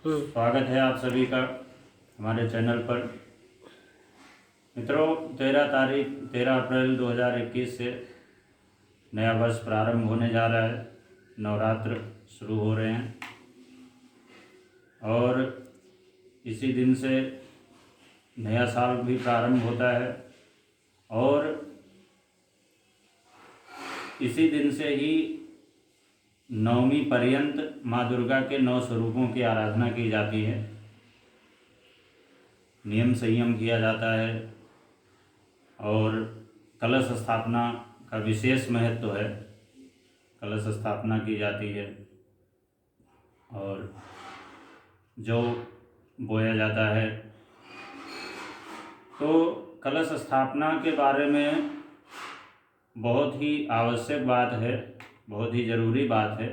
स्वागत है आप सभी का हमारे चैनल पर। मित्रों, 13 अप्रैल 2021 से नया वर्ष प्रारंभ होने जा रहा है। नवरात्र शुरू हो रहे हैं और इसी दिन से नया साल भी प्रारंभ होता है और इसी दिन से ही नवमी पर्यंत माँ दुर्गा के 9 स्वरूपों की आराधना की जाती है। नियम संयम किया जाता है और कलश स्थापना का विशेष महत्व है। कलश स्थापना की जाती है और जौ बोया जाता है। तो कलश स्थापना के बारे में बहुत ही आवश्यक बात है, बहुत ही ज़रूरी बात है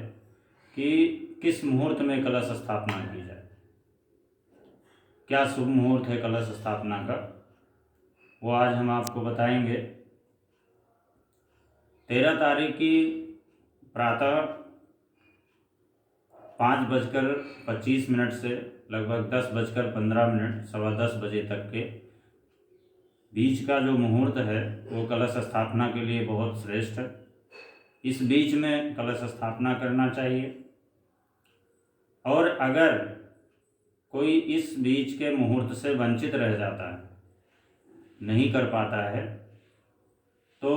कि किस मुहूर्त में कलश स्थापना की जाए। क्या शुभ मुहूर्त है कलश स्थापना का, वो आज हम आपको बताएंगे। 13 तारीख की प्रातः 5:25 से लगभग 10:15 सवा 10 बजे तक के बीच का जो मुहूर्त है वो कलश स्थापना के लिए बहुत श्रेष्ठ है। इस बीच में कलश स्थापना करना चाहिए और अगर कोई इस बीच के मुहूर्त से वंचित रह जाता है, नहीं कर पाता है, तो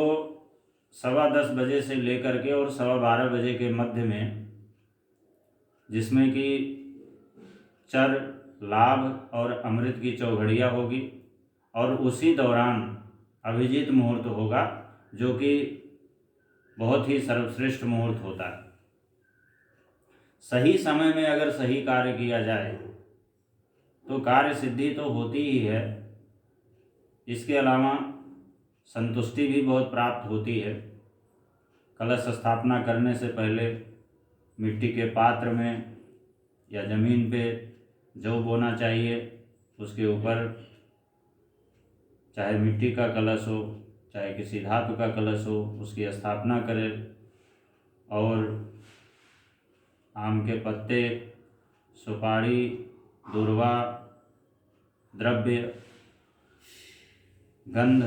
सवा 10 बजे से लेकर के और सवा 12 बजे के मध्य में, जिसमें कि चर, लाभ और अमृत की चौघड़ियाँ होगी और उसी दौरान अभिजीत मुहूर्त होगा, जो कि बहुत ही सर्वश्रेष्ठ मुहूर्त होता है। सही समय में अगर सही कार्य किया जाए तो कार्य सिद्धि तो होती ही है, इसके अलावा संतुष्टि भी बहुत प्राप्त होती है। कलश स्थापना करने से पहले मिट्टी के पात्र में या ज़मीन पे जौ बोना चाहिए। उसके ऊपर चाहे मिट्टी का कलश हो, चाहे किसी धातु का कलश हो, उसकी स्थापना करें और आम के पत्ते, सुपारी, दूर्वा, द्रव्य, गंध,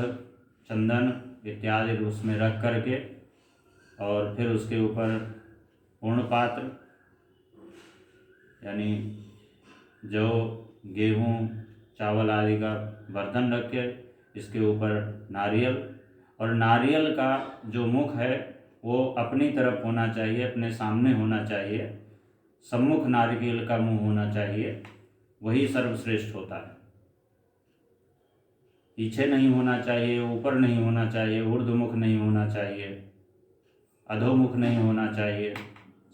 चंदन इत्यादि उसमें रख करके और फिर उसके ऊपर पूर्ण पात्र यानी जौ, गेहूँ, चावल आदि का बर्तन रख के इसके ऊपर नारियल, और नारियल का जो मुख है वो अपनी तरफ होना चाहिए, अपने सामने होना चाहिए। सम्मुख नारियल का मुंह होना चाहिए, वही सर्वश्रेष्ठ होता है। पीछे नहीं होना चाहिए, ऊपर नहीं होना चाहिए, ऊर्ध्वमुख नहीं होना चाहिए, अधोमुख नहीं होना चाहिए,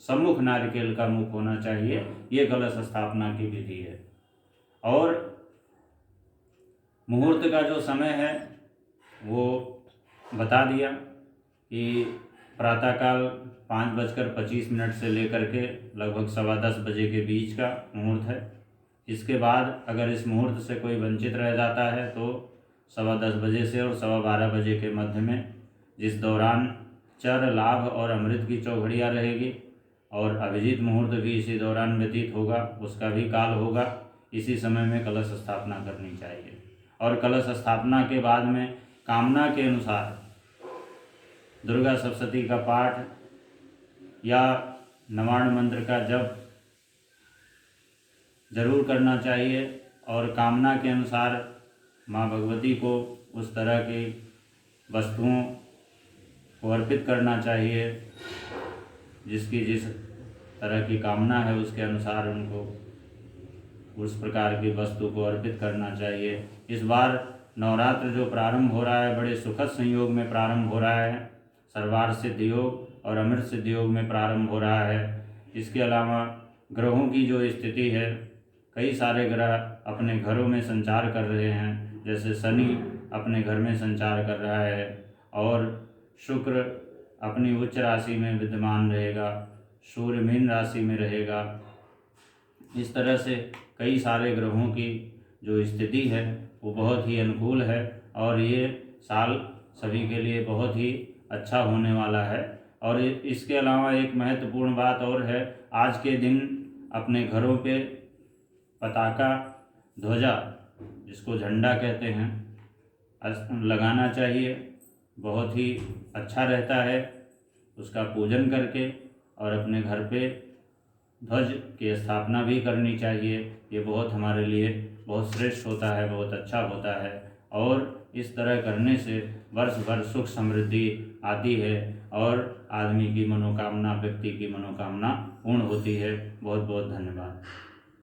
सम्मुख नारिकेल का मुख होना चाहिए। ये कलश स्थापना की विधि है। और मुहूर्त का जो समय है वो बता दिया कि प्रातःकाल 5:25 से लेकर के लगभग सवा 10 बजे के बीच का मुहूर्त है। इसके बाद अगर इस मुहूर्त से कोई वंचित रह जाता है तो सवा 10 बजे से और सवा 12 बजे के मध्य में, जिस दौरान चर, लाभ और अमृत की चौघड़ियाँ रहेगी और अभिजीत मुहूर्त भी इसी दौरान व्यतीत होगा, उसका भी काल होगा। इसी समय में कलश स्थापना करनी चाहिए। और कलश स्थापना के बाद में कामना के अनुसार दुर्गा सप्तशती का पाठ या नवार्ण मंत्र का जप जरूर करना चाहिए और कामना के अनुसार माँ भगवती को उस तरह की वस्तुओं को अर्पित करना चाहिए, जिसकी जिस तरह की कामना है उसके अनुसार उनको उस प्रकार की वस्तु को अर्पित करना चाहिए। इस बार नवरात्र जो प्रारंभ हो रहा है बड़े सुखद संयोग में प्रारंभ हो रहा है। सर्वार्थ सिद्ध योग और अमृत सिद्ध योग में प्रारंभ हो रहा है। इसके अलावा ग्रहों की जो स्थिति है, कई सारे ग्रह अपने घरों में संचार कर रहे हैं। जैसे शनि अपने घर में संचार कर रहा है और शुक्र अपनी उच्च राशि में विद्यमान रहेगा, सूर्य मीन राशि में रहेगा। इस तरह से कई सारे ग्रहों की जो स्थिति है वो बहुत ही अनुकूल है और ये साल सभी के लिए बहुत ही अच्छा होने वाला है। और इसके अलावा एक महत्वपूर्ण बात और है, आज के दिन अपने घरों पे पताका, ध्वजा, जिसको झंडा कहते हैं, लगाना चाहिए। बहुत ही अच्छा रहता है उसका पूजन करके, और अपने घर पे ध्वज की स्थापना भी करनी चाहिए। ये बहुत हमारे लिए बहुत श्रेष्ठ होता है, बहुत अच्छा होता है, और इस तरह करने से वर्ष भर सुख समृद्धि आती है और आदमी की मनोकामना, व्यक्ति की मनोकामना पूर्ण होती है। बहुत बहुत धन्यवाद।